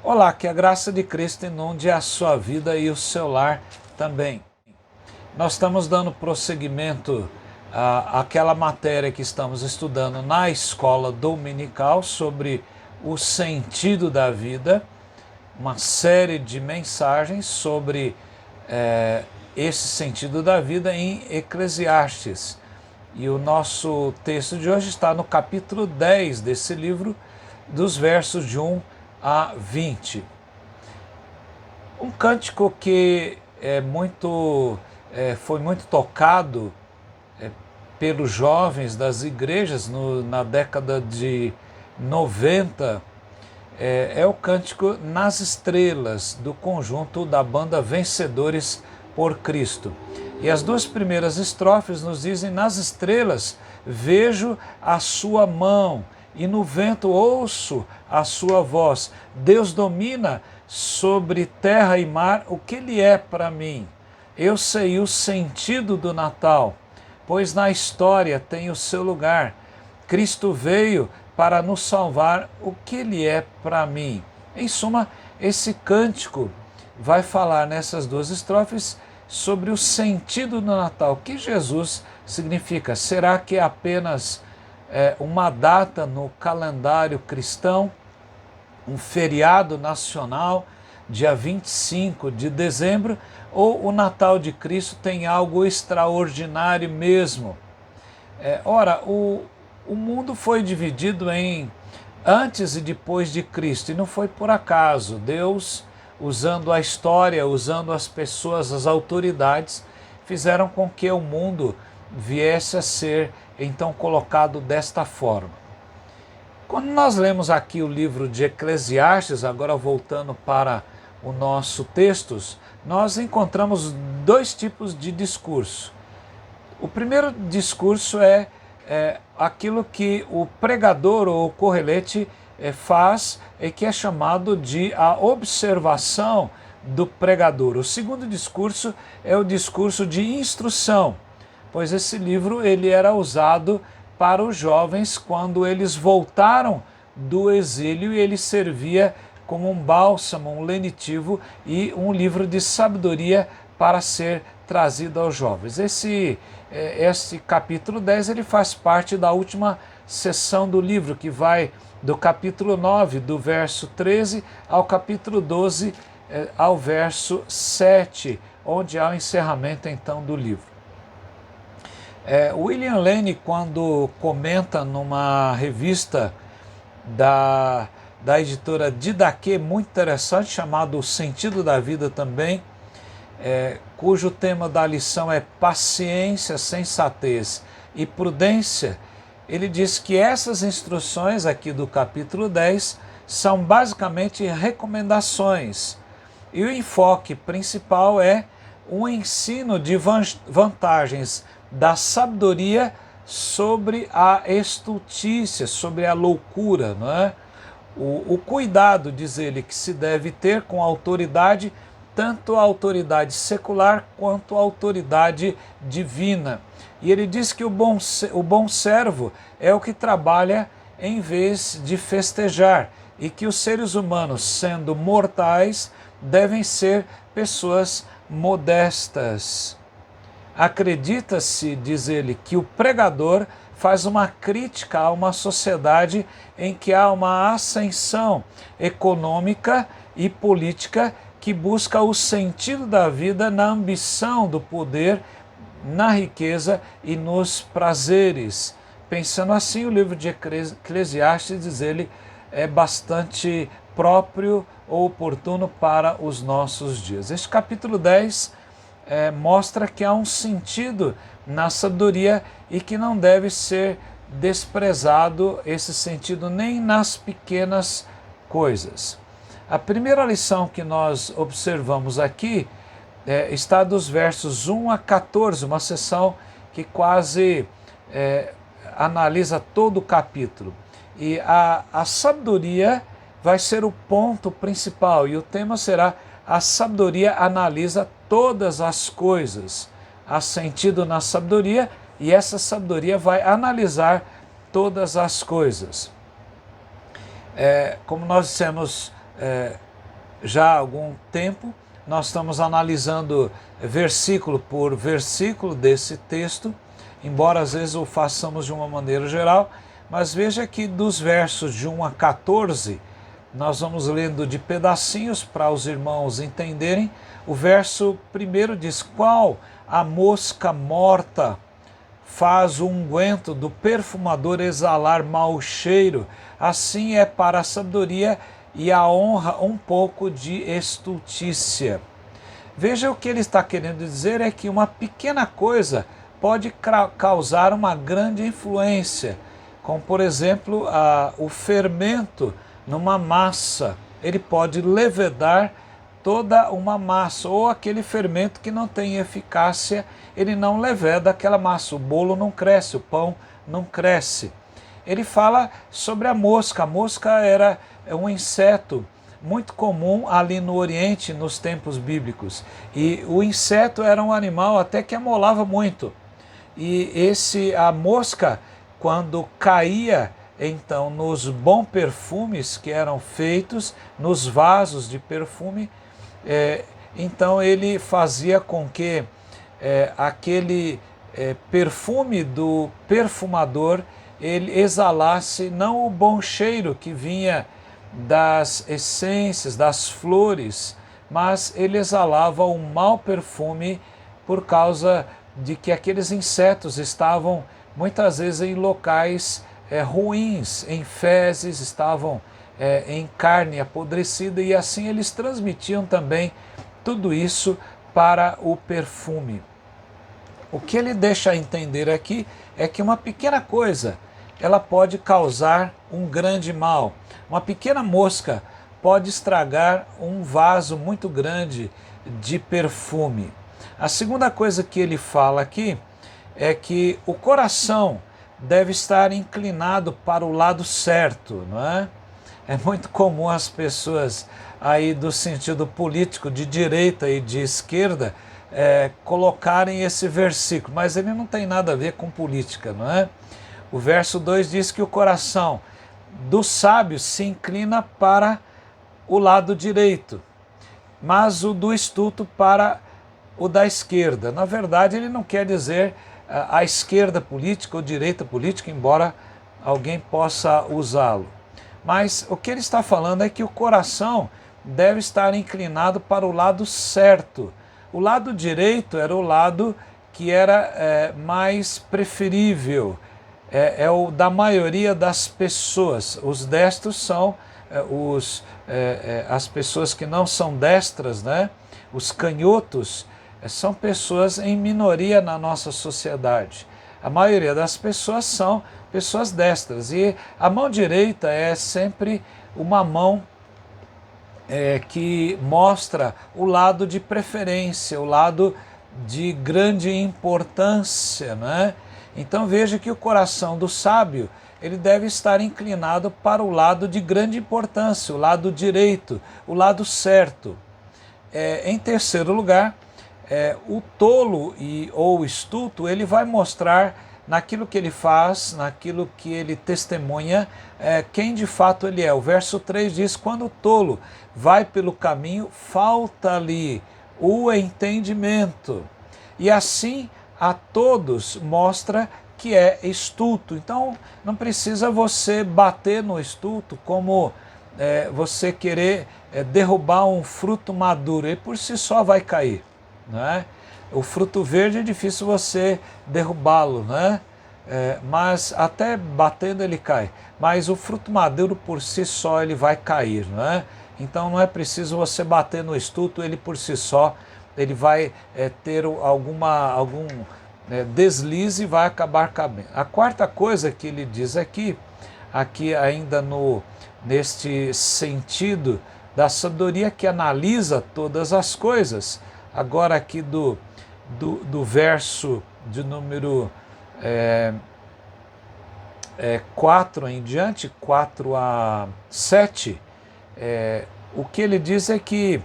Olá, que a graça de Cristo inunde a sua vida e o seu lar também. Nós estamos dando prosseguimento àquela matéria que estamos estudando na escola dominical sobre o sentido da vida, uma série de mensagens sobre esse sentido da vida em Eclesiastes. E o nosso texto de hoje está no capítulo 10 desse livro, dos versos de 1 a 20. Um cântico que foi muito tocado pelos jovens das igrejas na década de 90 é o cântico Nas Estrelas, do conjunto da banda Vencedores por Cristo. E as duas primeiras estrofes nos dizem: nas estrelas vejo a sua mão, e no vento ouço a sua voz. Deus domina sobre terra e mar. O que Ele é para mim? Eu sei o sentido do Natal, pois na história tem o seu lugar. Cristo veio para nos salvar. O que Ele é para mim? Em suma, esse cântico vai falar nessas duas estrofes sobre o sentido do Natal. O que Jesus significa? Será que é apenas uma data no calendário cristão, um feriado nacional, dia 25 de dezembro, ou o Natal de Cristo tem algo extraordinário mesmo? Ora, o mundo foi dividido em antes e depois de Cristo, e não foi por acaso. Deus, usando a história, usando as pessoas, as autoridades, fizeram com que o mundo viesse a ser então colocado desta forma. Quando nós lemos aqui o livro de Eclesiastes, agora voltando para o nosso texto, nós encontramos dois tipos de discurso. O primeiro discurso é aquilo que o pregador ou o correlete faz e que é chamado de a observação do pregador. O segundo discurso é o discurso de instrução, pois esse livro ele era usado para os jovens quando eles voltaram do exílio, e ele servia como um bálsamo, um lenitivo e um livro de sabedoria para ser trazido aos jovens. Esse capítulo 10 ele faz parte da última sessão do livro, que vai do capítulo 9, do verso 13, ao capítulo 12, ao verso 7, onde há o encerramento então do livro. William Lane, quando comenta numa revista da editora Didaquê, muito interessante, chamado O Sentido da Vida também, cujo tema da lição é paciência, sensatez e prudência, ele diz que essas instruções aqui do capítulo 10 são basicamente recomendações, e o enfoque principal é um ensino de vantagens da sabedoria sobre a estultícia, sobre a loucura, não é? O cuidado, diz ele, que se deve ter com a autoridade, tanto a autoridade secular quanto a autoridade divina. E ele diz que o bom servo é o que trabalha em vez de festejar, e que os seres humanos, sendo mortais, devem ser pessoas modestas. Acredita-se, diz ele, que o pregador faz uma crítica a uma sociedade em que há uma ascensão econômica e política que busca o sentido da vida na ambição do poder, na riqueza e nos prazeres. Pensando assim, o livro de Eclesiastes, diz ele, é bastante próprio ou oportuno para os nossos dias. Este capítulo 10 mostra que há um sentido na sabedoria e que não deve ser desprezado esse sentido nem nas pequenas coisas. A primeira lição que nós observamos aqui está dos versos 1 a 14, uma seção que quase analisa todo o capítulo. E a sabedoria vai ser o ponto principal, e o tema será: a sabedoria analisa todas as coisas. Há sentido na sabedoria, e essa sabedoria vai analisar todas as coisas. Como nós dissemos já há algum tempo. Nós estamos analisando versículo por versículo desse texto, embora às vezes o façamos de uma maneira geral, mas veja que dos versos de 1 a 14, nós vamos lendo de pedacinhos para os irmãos entenderem. O verso primeiro diz: qual a mosca morta faz o unguento do perfumador exalar mau cheiro, assim é para a sabedoria e a honra um pouco de estultícia. Veja, o que ele está querendo dizer é que uma pequena coisa pode causar uma grande influência, como por exemplo o fermento numa massa. Ele pode levedar toda uma massa, ou aquele fermento que não tem eficácia, ele não leveda aquela massa, o bolo não cresce, o pão não cresce. Ele fala sobre a mosca era um inseto muito comum ali no Oriente, nos tempos bíblicos, e o inseto era um animal até que amolava muito, e a mosca, quando caía então nos bons perfumes que eram feitos, nos vasos de perfume, então ele fazia com que aquele perfume do perfumador, ele exalasse não o bom cheiro que vinha das essências, das flores, mas ele exalava um mau perfume por causa de que aqueles insetos estavam muitas vezes em locais ruins, em fezes, estavam em carne apodrecida, e assim eles transmitiam também tudo isso para o perfume. O que ele deixa entender aqui é que uma pequena coisa, ela pode causar um grande mal. Uma pequena mosca pode estragar um vaso muito grande de perfume. A segunda coisa que ele fala aqui é que o coração deve estar inclinado para o lado certo, não é? É muito comum as pessoas aí do sentido político, de direita e de esquerda, colocarem esse versículo, mas ele não tem nada a ver com política, não é? O verso 2 diz que o coração do sábio se inclina para o lado direito, mas o do estulto para o da esquerda. Na verdade, ele não quer dizer a esquerda política ou direita política, embora alguém possa usá-lo. Mas o que ele está falando é que o coração deve estar inclinado para o lado certo. O lado direito era o lado que era mais preferível, é o da maioria das pessoas. Os destros são as pessoas que não são destras, né? Os canhotos são pessoas em minoria na nossa sociedade. A maioria das pessoas são pessoas destras, e a mão direita é sempre uma mão que mostra o lado de preferência, o lado de grande importância, né? Então veja que o coração do sábio, ele deve estar inclinado para o lado de grande importância, o lado direito, o lado certo. Em terceiro lugar, o tolo ou estulto, ele vai mostrar naquilo que ele faz, naquilo que ele testemunha, quem de fato ele é. O verso 3 diz: quando o tolo vai pelo caminho, falta-lhe o entendimento, e assim a todos mostra que é estulto. Então não precisa você bater no estulto como você querer derrubar um fruto maduro, ele por si só vai cair, né? O fruto verde é difícil você derrubá-lo, né? Mas até batendo ele cai. Mas o fruto maduro por si só ele vai cair, né? Então não é preciso você bater no estulto, ele por si só ele vai ter algum deslize e vai acabar cabendo. A quarta coisa que ele diz aqui ainda neste sentido da sabedoria que analisa todas as coisas, agora aqui do verso de número 4 em diante, 4 a 7, o que ele diz é que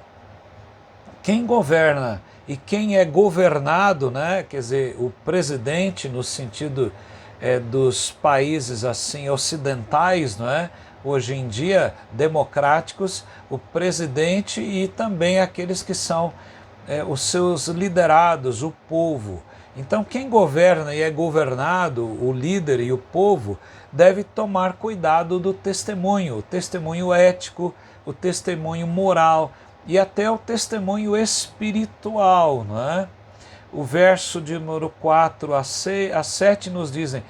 quem governa e quem é governado, né, quer dizer, o presidente no sentido dos países assim ocidentais, não é? hoje em dia, democráticos, o presidente e também aqueles que são os seus liderados, o povo. Então, quem governa e é governado, o líder e o povo, deve tomar cuidado do testemunho, o testemunho ético, o testemunho moral e até o testemunho espiritual, não é? O verso de número 4 a 7 nos dizem: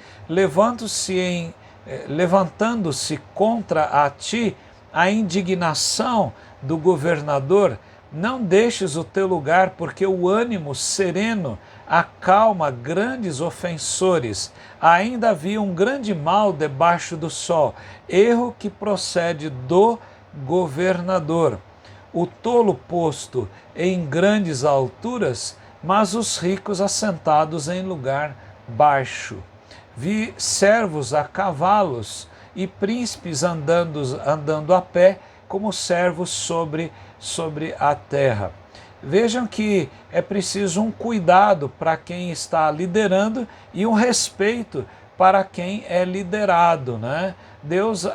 levantando-se contra a ti a indignação do governador, não deixes o teu lugar, porque o ânimo sereno acalma grandes ofensores. Ainda havia um grande mal debaixo do sol, erro que procede do governador. O tolo posto em grandes alturas, mas os ricos assentados em lugar baixo. Vi servos a cavalos e príncipes andando a pé, como servos sobre a terra. Vejam que é preciso um cuidado para quem está liderando e um respeito para quem é liderado, né? Deus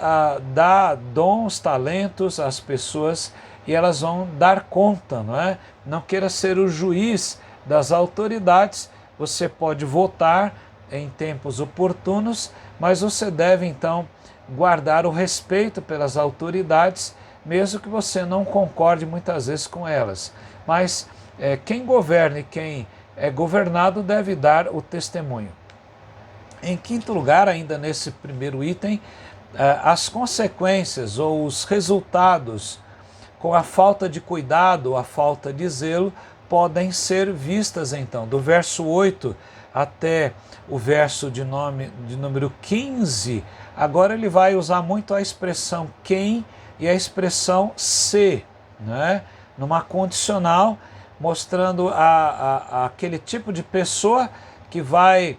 dá dons, talentos às pessoas e elas vão dar conta, não é? Não queira ser o juiz das autoridades. Você pode votar em tempos oportunos, mas você deve então guardar o respeito pelas autoridades, mesmo que você não concorde muitas vezes com elas. Mas quem governa e quem é governado deve dar o testemunho. Em quinto lugar, ainda nesse primeiro item, as consequências ou os resultados com a falta de cuidado, a falta de zelo, podem ser vistas então. Do verso 8 até o verso de número 15, agora ele vai usar muito a expressão quem e a expressão se, né? Numa condicional, mostrando aquele tipo de pessoa que vai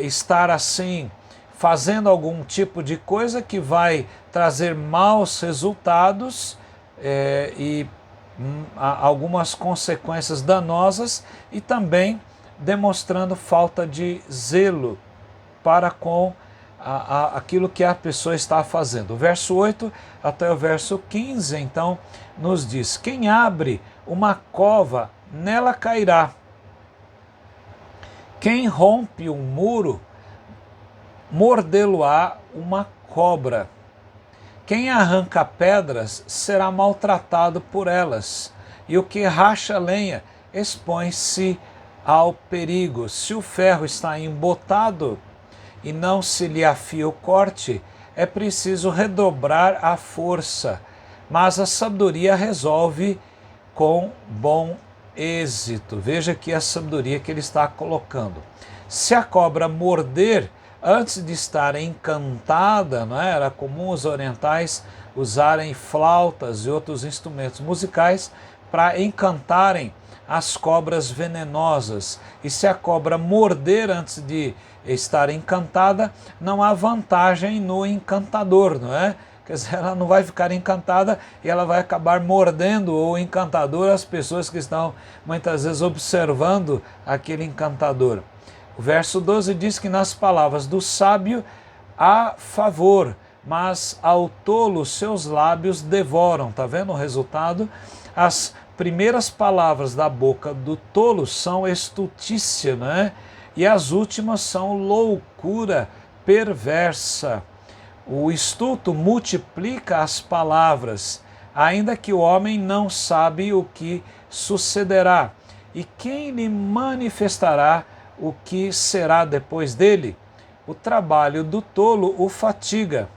estar assim, fazendo algum tipo de coisa que vai trazer maus resultados e algumas consequências danosas, e também demonstrando falta de zelo para com aquilo que a pessoa está fazendo. O verso 8 até o verso 15, então, nos diz: quem abre uma cova, nela cairá. Quem rompe um muro, mordê-lo-á uma cobra. Quem arranca pedras será maltratado por elas, e o que racha lenha expõe-se ao perigo. Se o ferro está embotado e não se lhe afia o corte, é preciso redobrar a força, mas a sabedoria resolve com bom êxito. Veja aqui a sabedoria que ele está colocando. Se a cobra morder, antes de estar encantada, não é? Era comum os orientais usarem flautas e outros instrumentos musicais para encantarem as cobras venenosas. E se a cobra morder antes de estar encantada, não há vantagem no encantador, não é? Quer dizer, ela não vai ficar encantada e ela vai acabar mordendo o encantador, as pessoas que estão muitas vezes observando aquele encantador. O verso 12 diz que nas palavras do sábio há favor, mas ao tolo seus lábios devoram. Está vendo o resultado? As primeiras palavras da boca do tolo são estutícia, né? E as últimas são loucura perversa. O estulto multiplica as palavras, ainda que o homem não sabe o que sucederá. E quem lhe manifestará o que será depois dele? O trabalho do tolo o fatiga,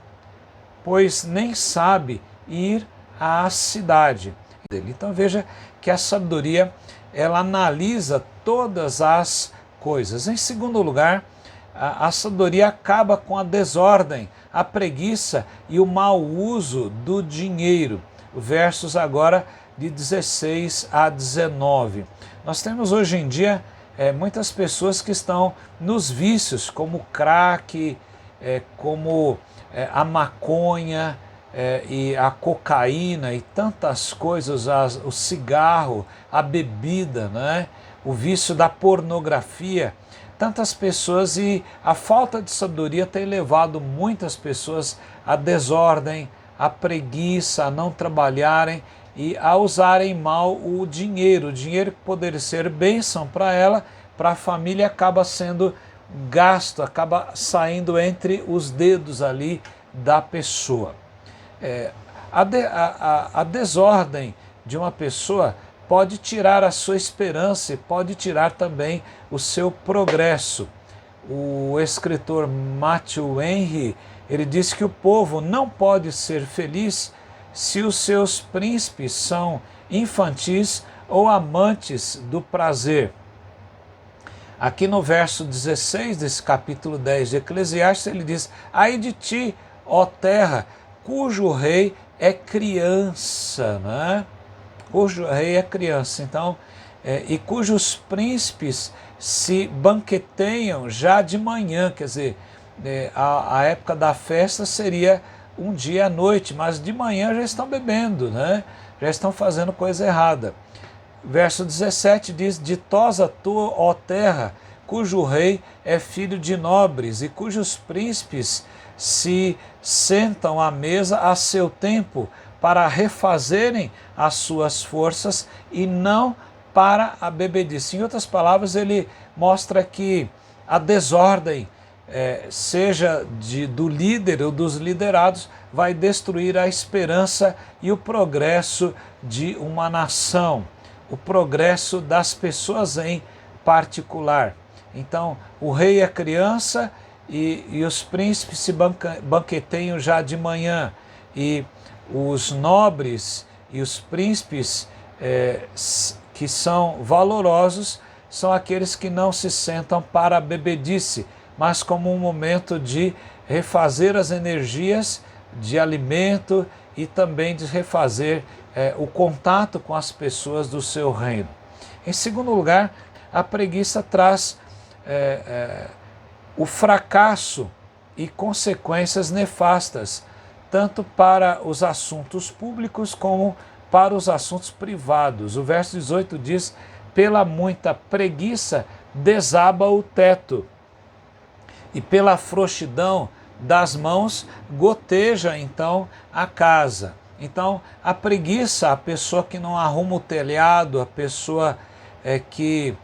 pois nem sabe ir à cidade dele. Então veja que a sabedoria, ela analisa todas as coisas. Em segundo lugar, a sabedoria acaba com a desordem, a preguiça e o mau uso do dinheiro. Versos agora de 16 a 19. Nós temos hoje em dia muitas pessoas que estão nos vícios, como o crack, como a maconha e a cocaína e tantas coisas, o cigarro, a bebida, né? O vício da pornografia. Tantas pessoas, e a falta de sabedoria tem levado muitas pessoas a desordem, a preguiça, a não trabalharem e a usarem mal o dinheiro. O dinheiro que poderia ser bênção para ela, para a família, acaba sendo gasto, acaba saindo entre os dedos ali da pessoa. A desordem de uma pessoa pode tirar a sua esperança e pode tirar também o seu progresso. O escritor Matthew Henry, ele diz que o povo não pode ser feliz se os seus príncipes são infantis ou amantes do prazer. Aqui no verso 16 desse capítulo 10 de Eclesiastes, ele diz: ai de ti, ó terra, cujo rei é criança, né? Cujo rei é criança, então, e cujos príncipes se banqueteiam já de manhã, quer dizer, a época da festa seria um dia à noite, mas de manhã já estão bebendo, né? Já estão fazendo coisa errada. Verso 17 diz: ditosa tu, ó terra, cujo rei é filho de nobres e cujos príncipes se sentam à mesa a seu tempo para refazerem as suas forças e não para a bebedice. Em outras palavras, ele mostra que a desordem, seja do líder ou dos liderados, vai destruir a esperança e o progresso de uma nação, o progresso das pessoas em particular. Então, o rei é criança e os príncipes se banqueteiam já de manhã, e os nobres e os príncipes que são valorosos são aqueles que não se sentam para a bebedice, mas como um momento de refazer as energias de alimento e também de refazer o contato com as pessoas do seu reino. Em segundo lugar, a preguiça traz o fracasso e consequências nefastas, tanto para os assuntos públicos como para os assuntos privados. O verso 18 diz: pela muita preguiça desaba o teto, e pela frouxidão das mãos goteja então a casa. Então, a preguiça, a pessoa que não arruma o telhado, a pessoa que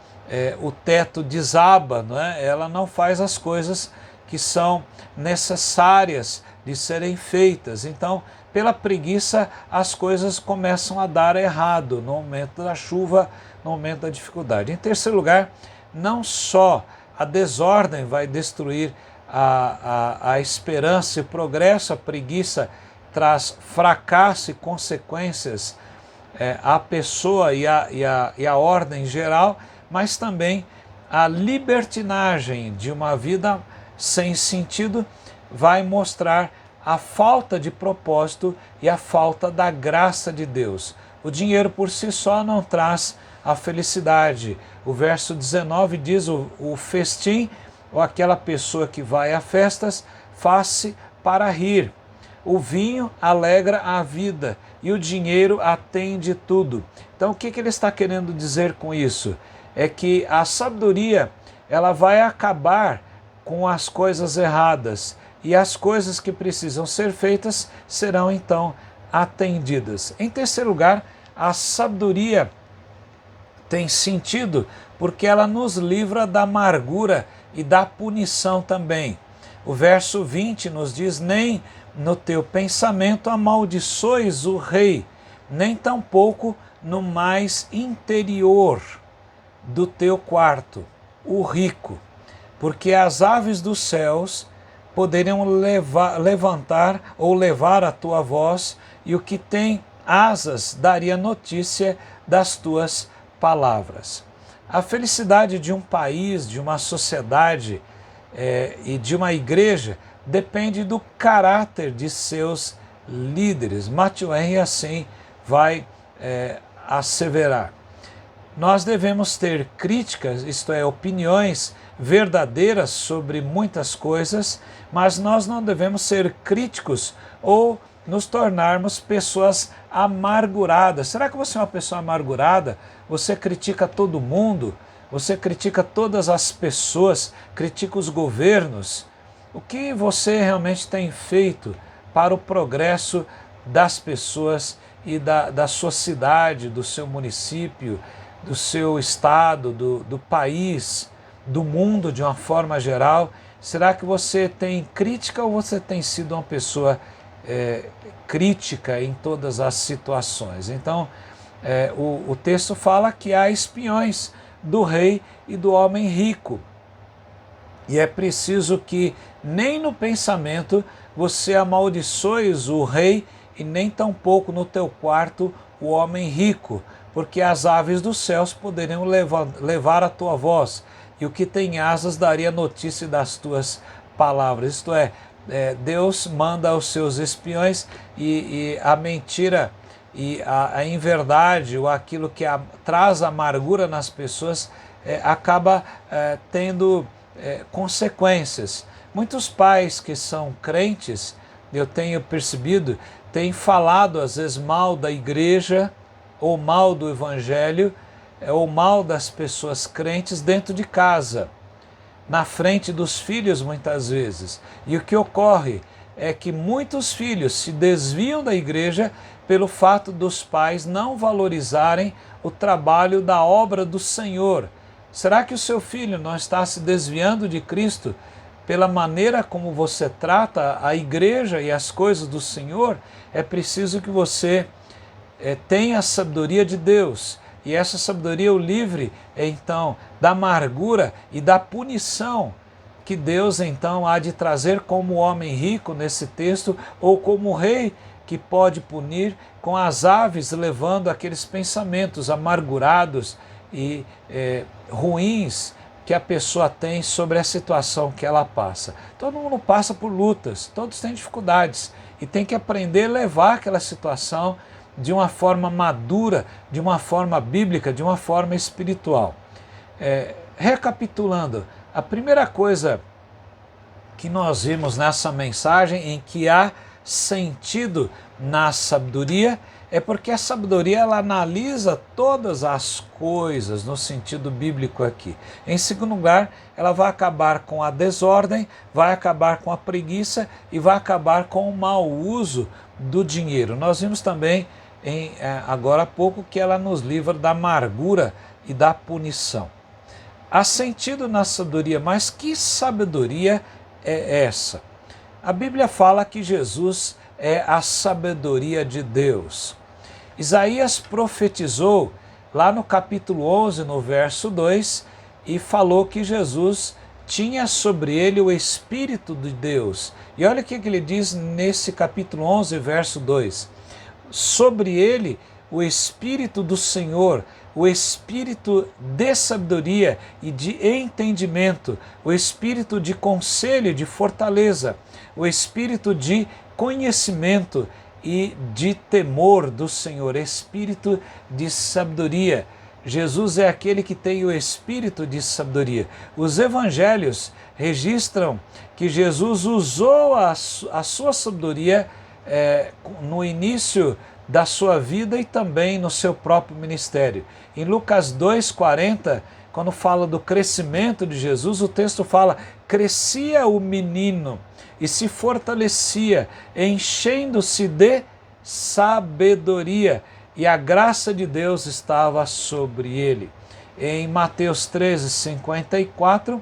o teto desaba, não é? Ela não faz as coisas que são necessárias de serem feitas. Então, pela preguiça, as coisas começam a dar errado no momento da chuva, no momento da dificuldade. Em terceiro lugar, não só a desordem vai destruir a esperança e o progresso, a preguiça traz fracasso e consequências à pessoa e à ordem em geral, mas também a libertinagem de uma vida sem sentido vai mostrar a falta de propósito e a falta da graça de Deus. O dinheiro por si só não traz a felicidade. O verso 19 diz: o festim, ou aquela pessoa que vai a festas, faz-se para rir. O vinho alegra a vida e o dinheiro atende tudo. Então, o que ele está querendo dizer com isso? É que a sabedoria, ela vai acabar com as coisas erradas e as coisas que precisam ser feitas serão então atendidas. Em terceiro lugar, a sabedoria tem sentido porque ela nos livra da amargura e da punição também. O verso 20 nos diz: nem no teu pensamento amaldiçoes o rei, nem tampouco no mais interior do teu quarto o rico, porque as aves dos céus poderiam levantar ou levar a tua voz, e o que tem asas daria notícia das tuas palavras. A felicidade de um país, de uma sociedade e de uma igreja depende do caráter de seus líderes. Matthew Henry assim vai asseverar. Nós devemos ter críticas, isto é, opiniões verdadeiras sobre muitas coisas, mas nós não devemos ser críticos ou nos tornarmos pessoas amarguradas. Será que você é uma pessoa amargurada? Você critica todo mundo? Você critica todas as pessoas? Critica os governos? O que você realmente tem feito para o progresso das pessoas e da sua cidade, do seu município, do seu estado, do país, do mundo de uma forma geral? Será que você tem crítica ou você tem sido uma pessoa crítica em todas as situações? Então, o texto fala que há espiões do rei e do homem rico. E é preciso que nem no pensamento você amaldiçoes o rei e nem tampouco no teu quarto o homem rico, porque as aves dos céus poderiam levar a tua voz, e o que tem asas daria notícia das tuas palavras. Isto é, Deus manda aos seus espiões e a mentira e a inverdade, ou aquilo que traz amargura nas pessoas, acaba tendo consequências. Muitos pais que são crentes, eu tenho percebido, têm falado às vezes mal da igreja, ou mal do evangelho, ou mal das pessoas crentes dentro de casa, na frente dos filhos muitas vezes. E o que ocorre é que muitos filhos se desviam da igreja pelo fato dos pais não valorizarem o trabalho da obra do Senhor. Será que o seu filho não está se desviando de Cristo pela maneira como você trata a igreja e as coisas do Senhor? É preciso que você tenha a sabedoria de Deus, e essa sabedoria o livre, então, da amargura e da punição que Deus, então, há de trazer como homem rico nesse texto, ou como rei que pode punir com as aves, levando aqueles pensamentos amargurados e ruins que a pessoa tem sobre a situação que ela passa. Todo mundo passa por lutas, todos têm dificuldades, e tem que aprender a levar aquela situação de uma forma madura, de uma forma bíblica, de uma forma espiritual. Recapitulando, a primeira coisa que nós vimos nessa mensagem, em que há sentido na sabedoria, é porque a sabedoria ela analisa todas as coisas no sentido bíblico aqui. Em segundo lugar, ela vai acabar com a desordem, vai acabar com a preguiça e vai acabar com o mau uso do dinheiro. Nós vimos também agora há pouco que ela nos livra da amargura e da punição. Há sentido na sabedoria, mas que sabedoria é essa? A Bíblia fala que Jesus é a sabedoria de Deus. Isaías profetizou lá no capítulo 11, no verso 2, e falou que Jesus tinha sobre ele o Espírito de Deus. E olha o que ele diz nesse capítulo 11, verso 2. Sobre ele o Espírito do Senhor, o Espírito de sabedoria e de entendimento, o Espírito de conselho e de fortaleza, o Espírito de conhecimento e de temor do Senhor, Espírito de sabedoria. Jesus é aquele que tem o Espírito de sabedoria. Os evangelhos registram que Jesus usou a sua sabedoria no início da sua vida e também no seu próprio ministério. Em Lucas 2,40, quando fala do crescimento de Jesus, o texto fala: crescia o menino e se fortalecia, enchendo-se de sabedoria, e a graça de Deus estava sobre ele. Em Mateus 13,54,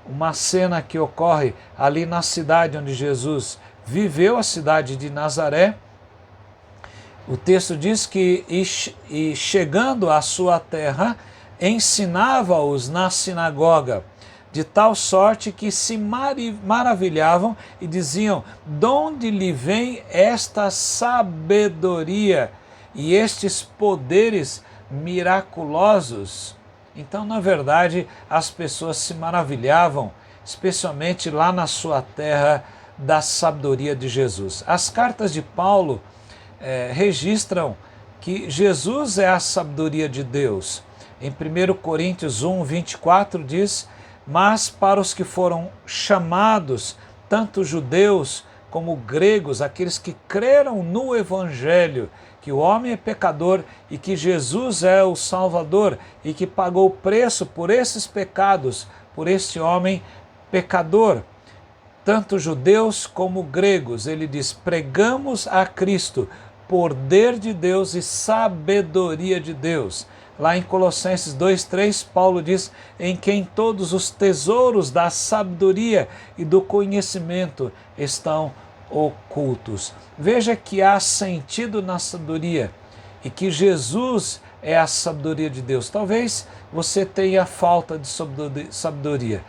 uma cena que ocorre ali na cidade onde Jesus viveu, a cidade de Nazaré, o texto diz que, e chegando à sua terra, ensinava-os na sinagoga, de tal sorte que se maravilhavam e diziam: de onde lhe vem esta sabedoria e estes poderes miraculosos? Então, na verdade, as pessoas se maravilhavam, especialmente lá na sua terra, da sabedoria de Jesus. As cartas de Paulo registram que Jesus é a sabedoria de Deus. Em 1 Coríntios 1, 24 diz: mas para os que foram chamados, tanto judeus como gregos, aqueles que creram no Evangelho, que o homem é pecador e que Jesus é o Salvador e que pagou o preço por esses pecados, por este homem pecador. tanto judeus como gregos. Ele diz: pregamos a Cristo, poder de Deus e sabedoria de Deus. Lá em Colossenses 2:3, Paulo diz: em quem todos os tesouros da sabedoria e do conhecimento estão ocultos. Veja que há sentido na sabedoria e que Jesus é a sabedoria de Deus. Talvez você tenha falta de sabedoria.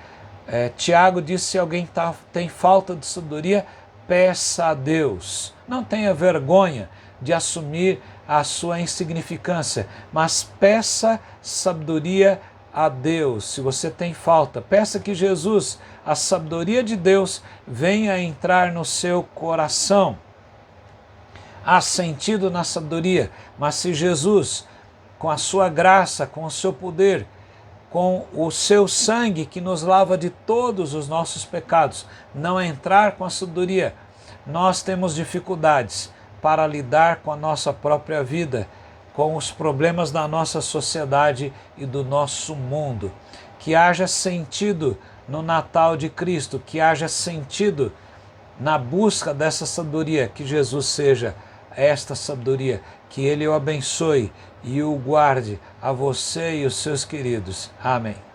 Tiago disse: se alguém tem falta de sabedoria, peça a Deus. Não tenha vergonha de assumir a sua insignificância, mas peça sabedoria a Deus. Se você tem falta, peça que Jesus, a sabedoria de Deus, venha entrar no seu coração. Há sentido na sabedoria, mas se Jesus, com a sua graça, com o seu poder, com o seu sangue que nos lava de todos os nossos pecados, não entrar com a sabedoria, nós temos dificuldades para lidar com a nossa própria vida, com os problemas da nossa sociedade e do nosso mundo. Que haja sentido no Natal de Cristo, que haja sentido na busca dessa sabedoria, que Jesus seja esta sabedoria, que Ele o abençoe e o guarde a você e os seus queridos. Amém.